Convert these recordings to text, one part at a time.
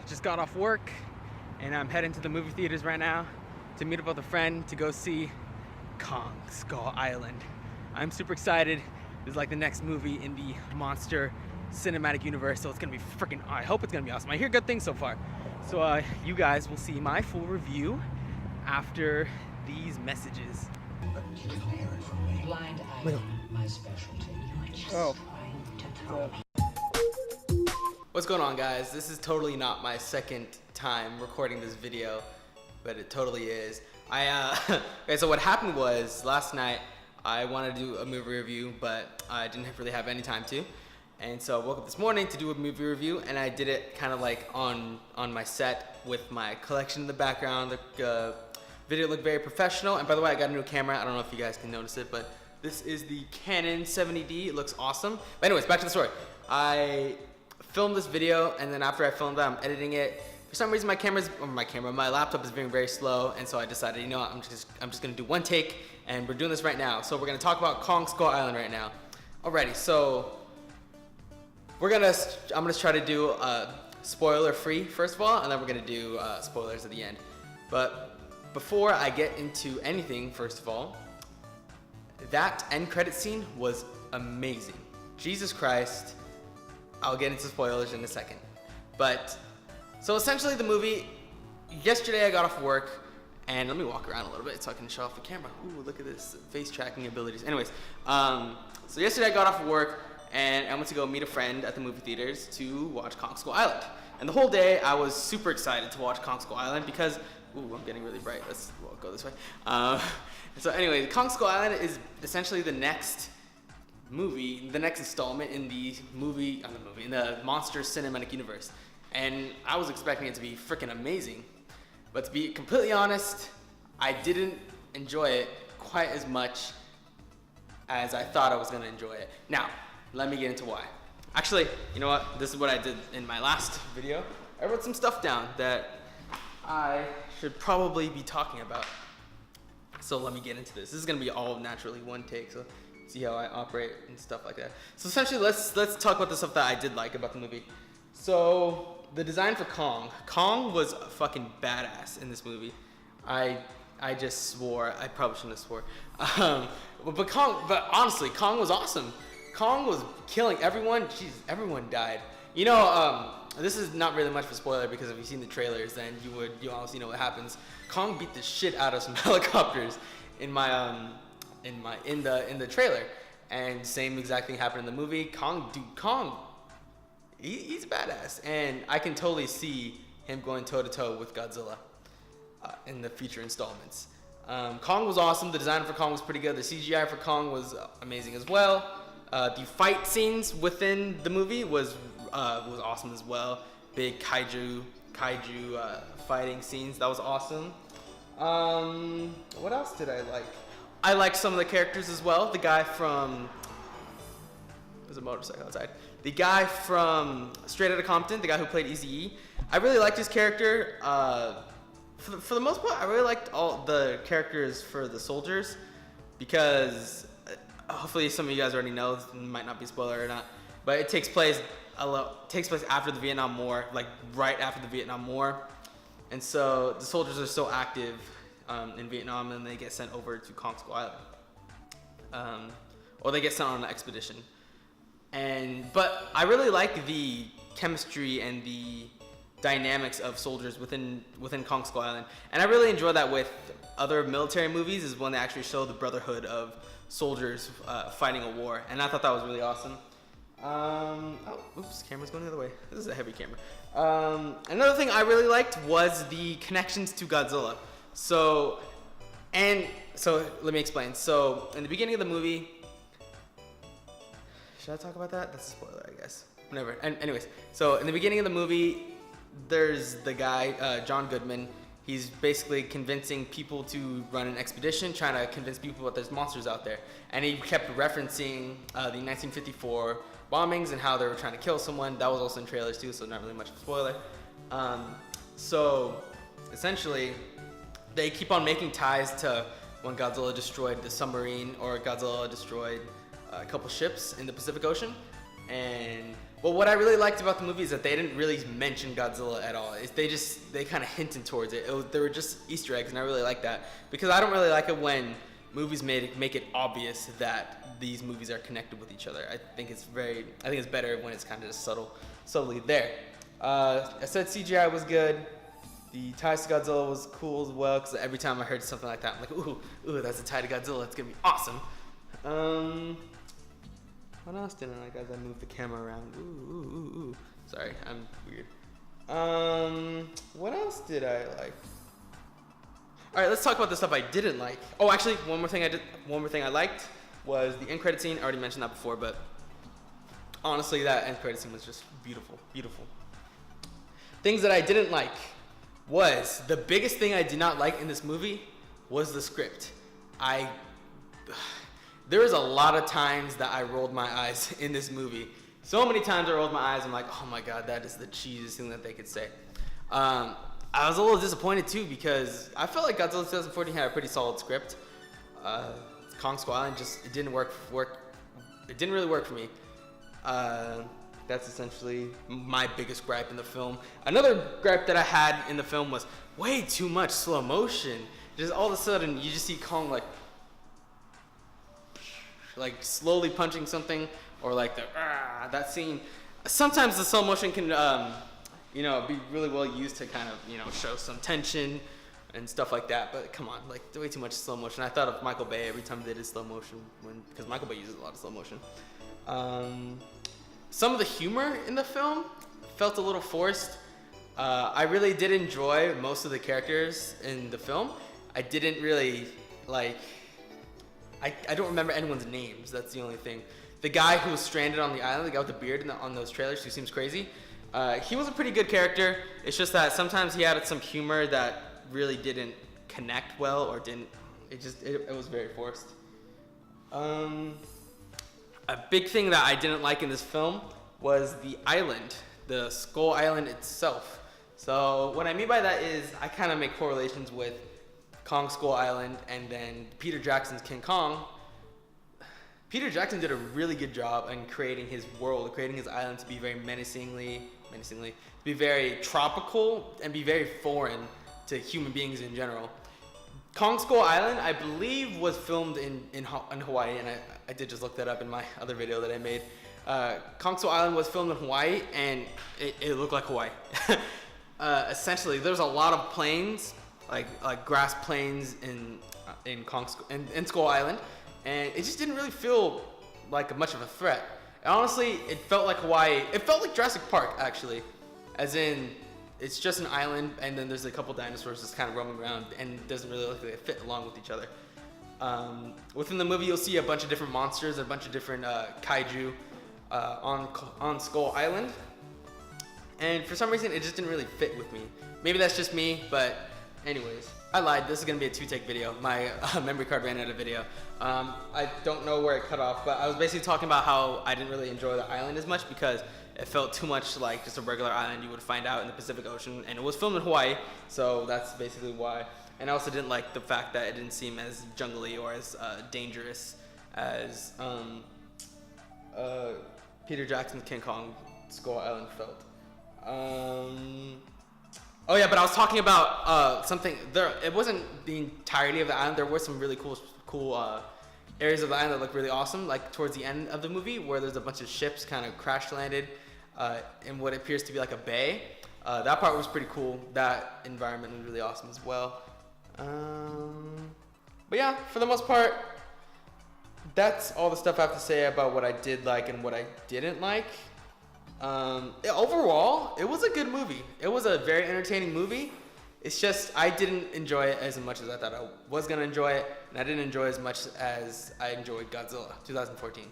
Just got off work and I'm heading to the movie theaters right now to meet up with a friend to go see Kong Skull Island. I'm super excited. This is like the next movie in the monster cinematic universe, so it's gonna be freaking, I hope it's gonna be awesome. I hear good things so far. So you guys will see my full review after these messages. Blind item, my specialty. Oh. What's going on, guys? This is totally not my second time recording this video, but it totally is. Okay, so what happened was last night I wanted to do a movie review, but I didn't really have any time to. And so I woke up this morning to do a movie review, and I did it kind of like on my set with my collection in the background. The video looked very professional, and by the way, I got a new camera. I don't know if you guys can notice it, but this is the Canon 70D. It looks awesome. But anyways, back to the story. I filmed this video, and then after I filmed it, I'm editing it. For some reason, my laptop is being very slow, and so I decided, you know what, I'm just gonna do one take, and we're doing this right now. So we're gonna talk about Kong Skull Island right now. Alrighty, so I'm gonna try to do spoiler-free first of all, and then we're gonna do spoilers at the end. But before I get into anything, first of all, that end credit scene was amazing. Jesus Christ. I'll get into spoilers in a second. But, so essentially the movie, yesterday I got off work, and let me walk around a little bit so I can show off the camera. Ooh, look at this, face tracking abilities. Anyways, so yesterday I got off work, and I went to go meet a friend at the movie theaters to watch Kong Skull Island. And the whole day I was super excited to watch Kong Skull Island because, ooh, I'm getting really bright. Let's go this way. So anyway, Kong Skull Island is essentially the next movie, the next installment in the monster cinematic universe. And I was expecting it to be freaking amazing. But to be completely honest, I didn't enjoy it quite as much as I thought I was gonna enjoy it. Now, let me get into why. Actually, you know what? This is what I did in my last video. I wrote some stuff down that I should probably be talking about. So let me get into this. This is gonna be all naturally one take, so see how I operate and stuff like that. So essentially, let's talk about the stuff that I did like about the movie. So the design for Kong. Kong was fucking badass in this movie. I just swore. I probably shouldn't have swore. But honestly, Kong was awesome. Kong was killing everyone. Jeez, everyone died. You know, this is not really much of a spoiler because if you've seen the trailers, then you honestly know what happens. Kong beat the shit out of some helicopters in the trailer, and same exact thing happened in the movie. Kong, he's badass, and I can totally see him going toe to toe with Godzilla in the future installments. Kong was awesome. The design for Kong was pretty good. The CGI for Kong was amazing as well. The fight scenes within the movie was awesome as well. Big kaiju fighting scenes. That was awesome. What else did I like? I liked some of the characters as well. The guy from, there's a motorcycle outside. The guy from Straight Outta Compton, the guy who played Eazy-E. I really liked his character. For the most part, I really liked all the characters for the soldiers because hopefully some of you guys already know. It might not be a spoiler or not, but it takes place after the Vietnam War, like right after the Vietnam War, and so the soldiers are so active in Vietnam, and they get sent over to Kong Skull Island, or they get sent on an expedition. But I really like the chemistry and the dynamics of soldiers within Kong Skull Island, and I really enjoy that with other military movies. Is when they actually show the brotherhood of soldiers fighting a war, and I thought that was really awesome. Oops, camera's going the other way. This is a heavy camera. Another thing I really liked was the connections to Godzilla. So let me explain. So in the beginning of the movie, should I talk about that? That's a spoiler, I guess. Whatever. And anyways, so in the beginning of the movie, there's the guy, John Goodman. He's basically convincing people to run an expedition, trying to convince people that there's monsters out there. And he kept referencing the 1954 bombings and how they were trying to kill someone. That was also in trailers too, so not really much of a spoiler. So essentially, they keep on making ties to when Godzilla destroyed the submarine, or Godzilla destroyed a couple ships in the Pacific Ocean. But what I really liked about the movie is that they didn't really mention Godzilla at all. They kind of hinted towards it. They were just Easter eggs, and I really like that because I don't really like it when movies make it obvious that these movies are connected with each other. I think it's better when it's kind of just subtly there. I said CGI was good. The ties to Godzilla was cool as well because every time I heard something like that, I'm like, ooh, that's a tie to Godzilla. It's gonna be awesome. What else didn't I like as I moved the camera around? Ooh. Sorry, I'm weird. What else did I like? All right, let's talk about the stuff I didn't like. Oh, actually, one more thing I liked was the end credit scene. I already mentioned that before, but honestly, that end credit scene was just beautiful. Things that I didn't like was the biggest thing I did not like in this movie was the script. There was a lot of times that I rolled my eyes in this movie. So many times I rolled my eyes. I'm like, oh my god, that is the cheesiest thing that they could say. I was a little disappointed too because I felt like Godzilla 2014 had a pretty solid script. Kong Skull Island it didn't work. It didn't really work for me. That's essentially my biggest gripe in the film. Another gripe that I had in the film was way too much slow motion. Just all of a sudden you just see Kong like slowly punching something, or like that scene. Sometimes the slow motion can be really well used to kind of show some tension and stuff like that, but come on, like way too much slow motion. I thought of Michael Bay every time they did slow motion because Michael Bay uses a lot of slow motion. Some of the humor in the film felt a little forced. I really did enjoy most of the characters in the film. I didn't really like. I don't remember anyone's names. That's the only thing. The guy who was stranded on the island, the guy with the beard on those trailers who seems crazy, he was a pretty good character. It's just that sometimes he had some humor that really didn't connect well, or didn't. It was very forced. A big thing that I didn't like in this film was the island, the Skull Island itself. So what I mean by that is I kind of make correlations with Kong Skull Island and then Peter Jackson's King Kong. Peter Jackson did a really good job in creating his world, creating his island to be very menacingly, to be very tropical and be very foreign to human beings in general. Kong Skull Island, I believe, was filmed in Hawaii, and I did just look that up in my other video that I made. Kong Skull Island was filmed in Hawaii, and it looked like Hawaii. Essentially, there's a lot of plains, like grass plains in Skull Island, and it just didn't really feel like much of a threat. And honestly, it felt like Hawaii. It felt like Jurassic Park, actually, as in it's just an island, and then there's a couple dinosaurs just kind of roaming around, and it doesn't really look like they fit along with each other. Within the movie, you'll see a bunch of different monsters, a bunch of different kaiju on Skull Island, and for some reason, it just didn't really fit with me. Maybe that's just me, but anyways, I lied. This is gonna be a 2-take video. My memory card ran out of video. I don't know where it cut off, but I was basically talking about how I didn't really enjoy the island as much because it felt too much like just a regular island you would find out in the Pacific Ocean, and it was filmed in Hawaii, so that's basically why. And I also didn't like the fact that it didn't seem as jungly or as dangerous as Peter Jackson's King Kong Skull Island felt. Oh yeah, but I was talking about something there. It wasn't the entirety of the island. There were some really cool areas of the island that looked really awesome, like towards the end of the movie where there's a bunch of ships kind of crash landed in what appears to be like a bay. That part was pretty cool. That environment was really awesome as well. But yeah, for the most part, that's all the stuff I have to say about what I did like and what I didn't like. Overall, it was a good movie. It was a very entertaining movie. It's just I didn't enjoy it as much as I thought I was gonna enjoy it, and I didn't enjoy it as much as I enjoyed Godzilla 2014.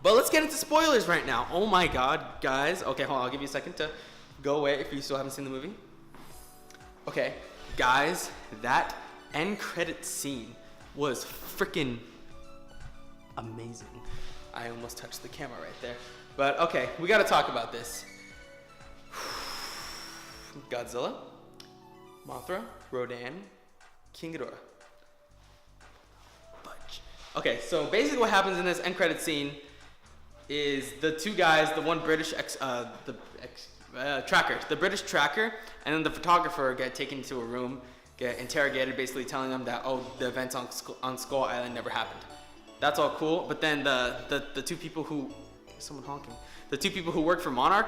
But let's get into spoilers right now. Oh my god, guys. Okay, hold on, I'll give you a second to go away if you still haven't seen the movie. Okay, guys, that end credit scene was freaking amazing. I almost touched the camera right there. But okay, we gotta talk about this. Godzilla, Mothra, Rodan, King Ghidorah. Fudge. Okay, so basically what happens in this end credit scene, is the two guys, the one British tracker, the British tracker, and then the photographer get taken into a room, get interrogated, basically telling them that, oh, the events on Skull Island never happened. That's all cool, but then the two people who, someone honking, the two people who work for Monarch,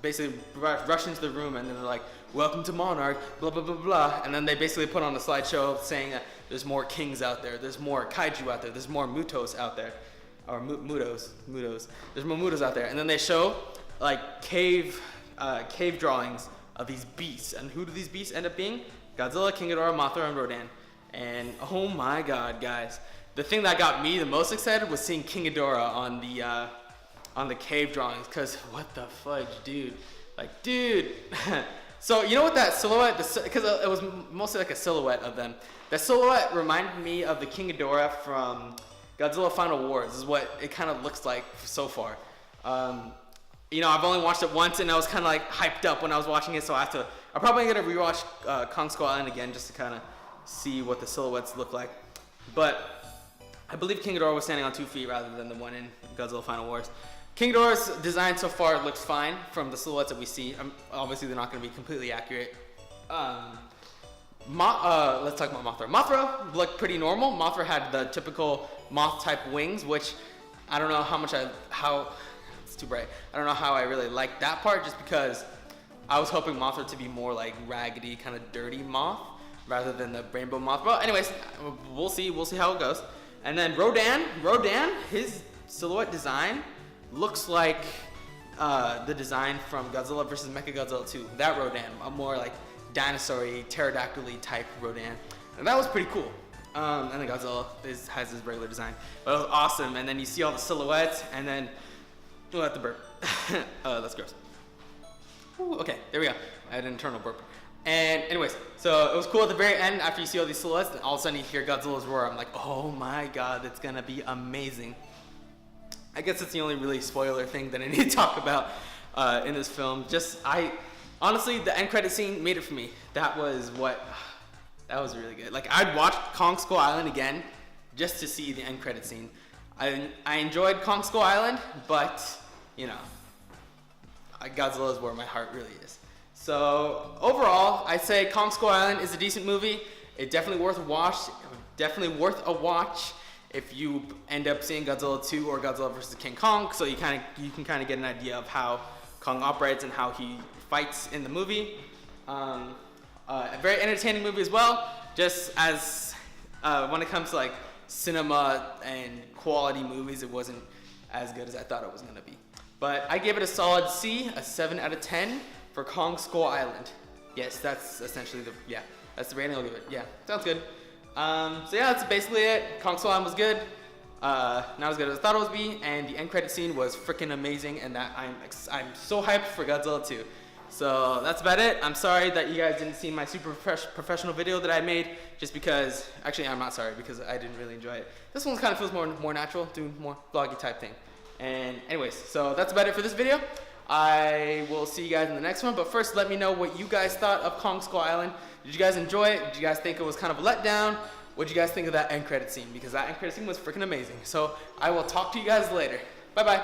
basically rush into the room and then they're like, welcome to Monarch, blah, blah, blah, blah. And then they basically put on a slideshow saying that there's more kings out there, there's more kaiju out there, there's more mutos out there. Or mutos. There's more mutos out there. And then they show like cave drawings of these beasts. And who do these beasts end up being? Godzilla, King Ghidorah, Mothra, and Rodan. And oh my god, guys. The thing that got me the most excited was seeing King Ghidorah on the cave drawings, cause what the fudge, dude? Like, dude. So you know what that silhouette, because it was mostly like a silhouette of them. That silhouette reminded me of the King Ghidorah from Godzilla Final Wars. Is what it kind of looks like so far. You know, I've only watched it once, and I was kind of like hyped up when I was watching it, so I'm probably gonna rewatch Kong Skull Island again just to kind of see what the silhouettes look like. But I believe King Ghidorah was standing on 2 feet rather than the one in Godzilla Final Wars. King Ghidorah's design so far looks fine from the silhouettes that we see. Obviously, they're not going to be completely accurate. Let's talk about Mothra. Mothra looked pretty normal. Mothra had the typical moth-type wings, which I don't know it's too bright. I don't know how I really liked that part, just because I was hoping Mothra to be more like raggedy, kind of dirty moth, rather than the rainbow moth. But anyways, we'll see how it goes. And then Rodan, his silhouette design looks like the design from Godzilla vs. Mechagodzilla 2. That Rodan, a more like dinosaur-y, pterodactyl-y type Rodan. And that was pretty cool. And then Godzilla has his regular design. But it was awesome. And then you see all the silhouettes, and then, oh, that's the burp. That's gross. Ooh, okay, there we go. I had an internal burp. And anyways, so it was cool at the very end after you see all these silhouettes, and all of a sudden you hear Godzilla's roar. I'm like, oh my god, that's gonna be amazing. I guess it's the only really spoiler thing that I need to talk about in this film. Honestly, the end credit scene made it for me. That was really good. Like, I'd watch Kong Skull Island again just to see the end credit scene. I enjoyed Kong Skull Island, but, you know, Godzilla is where my heart really is. So overall, I'd say Kong Skull Island is a decent movie. It's definitely worth a watch. If you end up seeing Godzilla 2 or Godzilla vs. King Kong, so you can kind of get an idea of how Kong operates and how he fights in the movie. A very entertaining movie as well. Just as when it comes to like cinema and quality movies, it wasn't as good as I thought it was gonna be. But I gave it a solid C, a 7 out of 10 for Kong Skull Island. Yes, that's essentially that's the rating I'll give it. Yeah, sounds good. So yeah, that's basically it. Kong Skull Island was good. Not as good as I thought it would be, and the end credit scene was freaking amazing, and that I'm so hyped for Godzilla 2. So that's about it. I'm sorry that you guys didn't see my super professional video that I made, just because, actually I'm not sorry, because I didn't really enjoy it. This one kind of feels more natural, doing more vloggy type thing. And anyways, so that's about it for this video. I will see you guys in the next one, but first let me know what you guys thought of Kong Skull Island. Did you guys enjoy it? Did you guys think it was kind of a letdown? What did you guys think of that end credit scene? Because that end credit scene was freaking amazing. So I will talk to you guys later. Bye bye.